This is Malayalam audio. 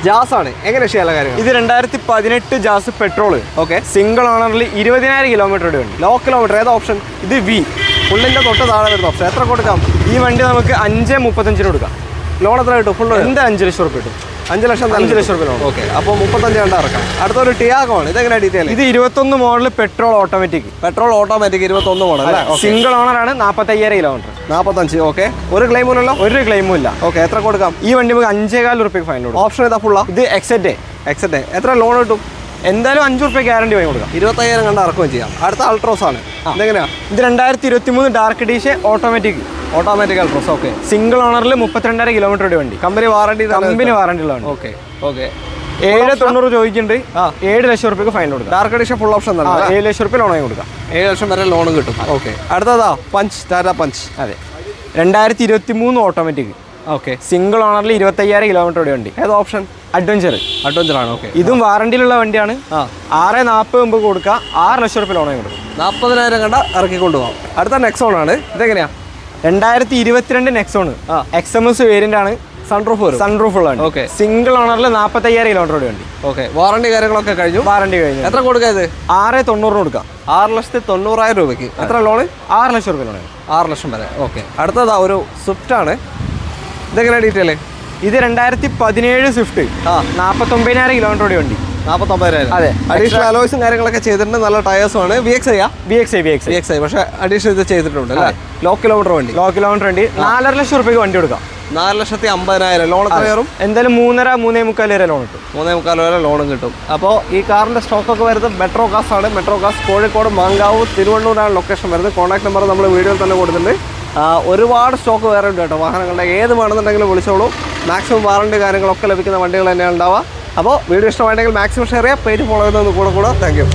ജാസ് ആണ്. എങ്ങനെ ചെയ്യാനുള്ള കാര്യങ്ങൾ? ഇത് 2018 ജാസ് പെട്രോൾ. ഓക്കെ. സിംഗിൾ ഓണറിൽ 20,000 കിലോമീറ്റർ ഉണ്ട്. Low kilometre. ഏതാ ഓപ്ഷൻ? ഇത് വി. ഫുള്ളിൻ്റെ തൊട്ട് താഴെ വരുന്ന ഓപ്ഷൻ. എത്ര കൊടുക്കാം? ഈ വണ്ടി നമുക്ക് 5.35 കൊടുക്കാം. ലോൺ എത്ര കിട്ടും? ഫുള്ള് എന്താ 5 ലക്ഷം റുപ്യ കിട്ടും. 5 ലക്ഷം 5 ലക്ഷം റുപ്യ ലോൺ. ഓക്കെ. അപ്പോൾ 35 കണ്ട ഇറക്കാം. അടുത്തൊരു ടിയാഗോ ആണ്. ഇതെങ്ങനെ ഡീറ്റെയിൽ? ഇത് 21 model petrol automatic. Petrol automatic 21 model അല്ലേ? സിംഗിൾ ഓണറാണ്. 45,000 കിലോമീറ്റർ. 45. ഓക്കെ. ഒരു ക്ലെയിമും ഇല്ലല്ലോ? ഒരു ക്ലെയിമും ഇല്ല. ഓക്കെ. എത്ര കൊടുക്കാം? ഈ വണ്ടി നമുക്ക് 5,400 റുപ്യക്ക് ഫൈൻ കൊടുക്കും. ഓപ്ഷൻ ഏതാ? ഫുള്ളാ? ഇത് എക്സെറ്റ്. എത്ര ലോൺ കിട്ടും? എന്തായാലും 5 റുപ്യ ഗ്യാരണ്ടി വാങ്ങി കൊടുക്കാം. 25,000 കണ്ട ഇറക്കുകയും ചെയ്യാം. അടുത്ത അൾട്രോസ് ആണ്. ഇതെങ്ങനെയാ? ഇത് 2023 dark edition automatic Altroz. Okay. Single ഓണറിൽ 32,000 കിലോമീറ്റർ വണ്ടി. കമ്പനി വാറണ്ടി ഉള്ളതാണ്. ഓക്കെ. ഓക്കെ. 7,90 ചോദിക്കുന്നുണ്ട്. 7 ലക്ഷം റുപ്യക്ക് ഫൈൻ കൊടുക്കാം. Dark edition full option 7 lakh റുപ്യ ലോൺ വാങ്ങി കൊടുക്കാം. 7 ലക്ഷം വരെ ലോണും കിട്ടും. ഓക്കെ. അടുത്തതാ പഞ്ച്, ടാറ്റ പഞ്ച്. അതെ, 2023 ഓട്ടോമാറ്റിക്. ഓക്കെ. സിംഗിൾ ഓണറിൽ 25,000 കിലോമീറ്റർ വണ്ടി. ഏത് ഓപ്ഷൻ? അഡ്വഞ്ചർ ആണ്. ഓക്കെ. ഇതും വാറണ്ടിയിലുള്ള വണ്ടിയാണ്. 6.40 മുമ്പ് കൊടുക്കുക. 6 ലക്ഷം റുപ്യ ലോൺ വാങ്ങി കൊടുക്കും. 40,000 കണ്ട ഇറക്കി കൊണ്ടുപോകാം. അടുത്ത നെക്സോൺ ആണ്. ഇതെങ്ങനെയാ? 2022 നെക്സോൺ XMS വേരിയന്റ് ആണ്. സൺറൂഫ് ഉള്ളതാണ്. ഓക്കെ. സിംഗിൾ ഓണറിൽ 45,000 കിലോമീറ്റർ വണ്ടി. ഓക്കെ. വാറണ്ടി കാര്യങ്ങളൊക്കെ കഴിഞ്ഞു. എത്ര കൊടുക്കാം ഇത്? 6.90 കൊടുക്കാം. 6,90,000 രൂപയ്ക്ക്. എത്ര ലോണ്? 6 ലക്ഷം റുപ്യ ലോൺ. 6 ലക്ഷം വരെ. ഓക്കെ. അടുത്തതാ ഒരു സ്വിഫ്റ്റ് ആണ്. ഇതെങ്ങനെ ഡീറ്റെയിൽ? ഇത് 2017 സ്വിഫ്റ്റ്. 49,000 കിലോമീറ്റർ വണ്ടി. 49,000. അതെ. അഡീഷണൽ അലോയ്സും കാര്യങ്ങളൊക്കെ ചെയ്തിട്ടുണ്ട്. നല്ല ടയേഴ്സും ആണ്. VXI പക്ഷേ അഡീഷണൽ ഇത് ചെയ്തിട്ടുണ്ട് അല്ലേ? ലോ കിലോമീറ്റർ വണ്ടി. 4.5 ലക്ഷം റുപ്യക്ക് വണ്ടി കൊടുക്കാം. 4,50,000. ലോൺ എത്ര കയറും? എന്തായാലും 3.5-3.45 വരെ ലോൺ കിട്ടും. 3.25 വരെ ലോണും കിട്ടും. അപ്പോൾ ഈ കാറിൻ്റെ സ്റ്റോക്കൊക്കെ വരുന്നത് മെട്രോ കാസ് ആണ്. മെട്രോ കാസ് കോഴിക്കോട്, മാങ്കാവ്, തിരുവണ്ണൂരാണ് ലൊക്കേഷൻ വരുന്നത്. കോൺടാക്ട് നമ്പർ നമ്മൾ വീഡിയോയിൽ തന്നെ കൊടുത്തിട്ടുണ്ട്. ഒരുപാട് സ്റ്റോക്ക് വേറെ ഉണ്ട് കേട്ടോ. വാഹനങ്ങളുടെ ഏത് വേണമെന്നുണ്ടെങ്കിലും വിളിച്ചോളൂ. മാക്സിമം വാറണ്ടി കാര്യങ്ങളൊക്കെ ലഭിക്കുന്ന വണ്ടികൾ തന്നെയാണ് ഉണ്ടാവുക. അപ്പോൾ വീഡിയോ ഇഷ്ടമായിട്ടുണ്ടെങ്കിൽ മാക്സിമം ഷെയർ ചെയ്യുക. പേജ് ഫോളോ ചെയ്യുന്നത് കൂടെ. Thank you.